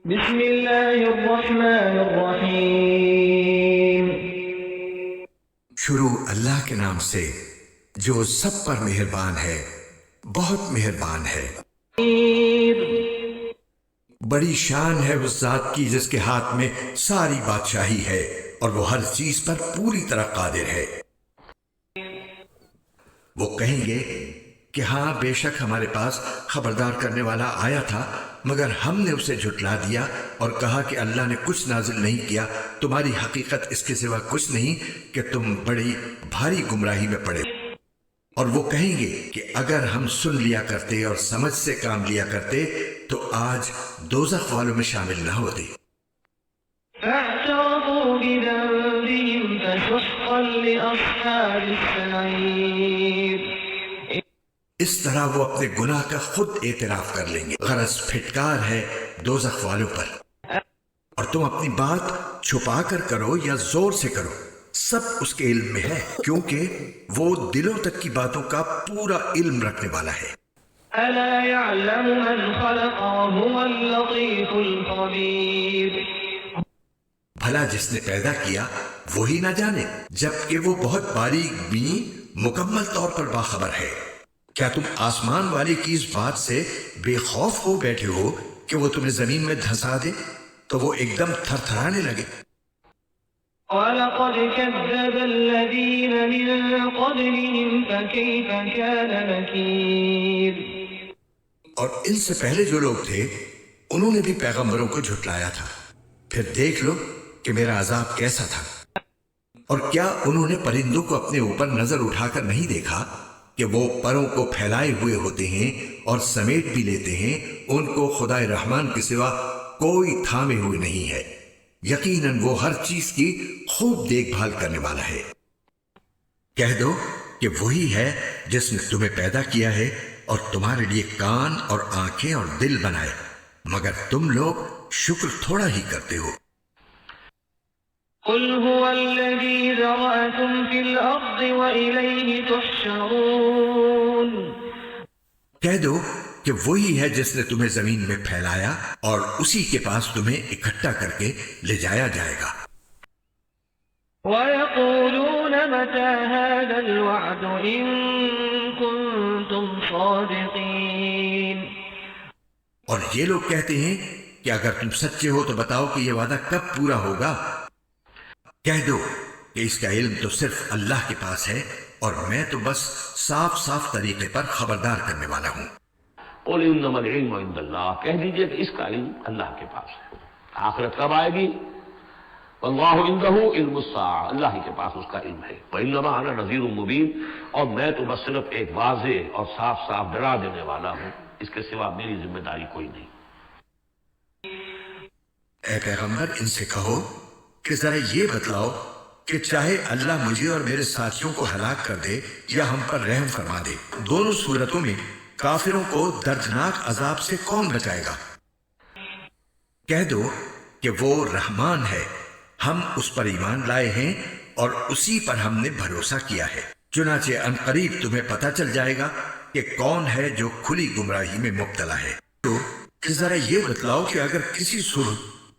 بسم اللہ الرحمن الرحیم۔ شروع اللہ کے نام سے جو سب پر مہربان ہے، بہت مہربان ہے۔ بڑی شان ہے اس ذات کی جس کے ہاتھ میں ساری بادشاہی ہے اور وہ ہر چیز پر پوری طرح قادر ہے۔ وہ کہیں گے کہ ہاں بے شک ہمارے پاس خبردار کرنے والا آیا تھا، مگر ہم نے اسے جھٹلا دیا اور کہا کہ اللہ نے کچھ نازل نہیں کیا، تمہاری حقیقت اس کے سوا کچھ نہیں کہ تم بڑی بھاری گمراہی میں پڑے۔ اور وہ کہیں گے کہ اگر ہم سن لیا کرتے اور سمجھ سے کام لیا کرتے تو آج دوزخ والوں میں شامل نہ ہوتے۔ فاعترفوا بذنبهم فسحقا لأصحاب السعير۔ اس طرح وہ اپنے گناہ کا خود اعتراف کر لیں گے۔ غرض پھٹکار ہے دوزخ والوں پر، اور تم اپنی بات چھپا کر کرو یا زور سے کرو، سب اس کے علم میں ہے، کیونکہ وہ دلوں تک کی باتوں کا پورا علم رکھنے والا ہے۔ ألا يعلم من خلق وهو اللطيف الخبير۔ بھلا جس نے پیدا کیا وہی نہ جانے، جبکہ وہ بہت باریک بین مکمل طور پر باخبر ہے۔ کیا تم آسمان والے کی اس بات سے بے خوف ہو بیٹھے ہو کہ وہ تمہیں زمین میں دھسا دے تو وہ ایک دم تھر تھرانے لگے؟ وَلَقَدْ كَذَّبَ الَّذِينَ مِن قَبْلِهِمْ فَكَيْفَ كَانَ نَكِيرِ۔ اور ان سے پہلے جو لوگ تھے انہوں نے بھی پیغمبروں کو جھٹلایا تھا، پھر دیکھ لو کہ میرا عذاب کیسا تھا۔ اور کیا انہوں نے پرندوں کو اپنے اوپر نظر اٹھا کر نہیں دیکھا کہ وہ پروں کو پھیلائے ہوئے ہوتے ہیں اور سمیٹ بھی لیتے ہیں، ان کو خدائے رحمان کے سوا کوئی تھامے ہوئے نہیں ہے، یقیناً وہ ہر چیز کی خوب دیکھ بھال کرنے والا ہے۔ کہہ دو کہ وہی ہے جس نے تمہیں پیدا کیا ہے اور تمہارے لیے کان اور آنکھیں اور دل بنائے، مگر تم لوگ شکر تھوڑا ہی کرتے ہو۔ قل هو الذي ذرأكم في الأرض وإليه تحشرون۔ کہہ دو کہ وہی ہے جس نے تمہیں زمین میں پھیلایا اور اسی کے پاس تمہیں اکٹھا کر کے لے جایا جائے گا۔ وَيَقُولُونَ مَتَى هَذَا الْوَعْدُ إِن كُنتُمْ صَادِقِينَ۔ اور یہ لوگ کہتے ہیں کہ اگر تم سچے ہو تو بتاؤ کہ یہ وعدہ کب پورا ہوگا۔ کہہ دو کہ اس کا علم تو صرف اللہ کے پاس ہے اور میں تو بس صاف صاف طریقے پر خبردار کرنے والا ہوں۔ قل انما العلم عند اللہ، کہہ دیجئے کہ اس کا علم اللہ کے پاس ہے۔ آخرت کب آئے گی؟ واللہ عنده علم الساعہ، اللہ ہی کے پاس اس کا علم ہے۔ وانما انا نذیر مبین، اور میں تو بس صرف ایک واضح اور صاف صاف ڈرا دینے والا ہوں، اس کے سوا میری ذمہ داری کوئی نہیں۔ اے پیغمبر ان سے کہو کہ ذرا یہ بتلاؤ کہ چاہے اللہ مجھے اور میرے ساتھیوں کو ہلاک کر دے یا ہم پر رحم فرما دے، دونوں صورتوں میں کافروں کو دردناک عذاب سے کون بچائے گا؟ کہہ دو کہ وہ رحمان ہے، ہم اس پر ایمان لائے ہیں اور اسی پر ہم نے بھروسہ کیا ہے، چنانچہ عنقریب تمہیں پتہ چل جائے گا کہ کون ہے جو کھلی گمراہی میں مبتلا ہے۔ تو کہ ذرا یہ بتلاؤ کہ اگر کسی صبح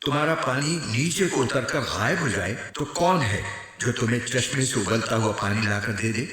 تمہارا پانی نیچے کو اتر کر غائب ہو جائے تو کون ہے جو تمہیں چشمے سے ابلتا ہوا پانی لا کر دے دے؟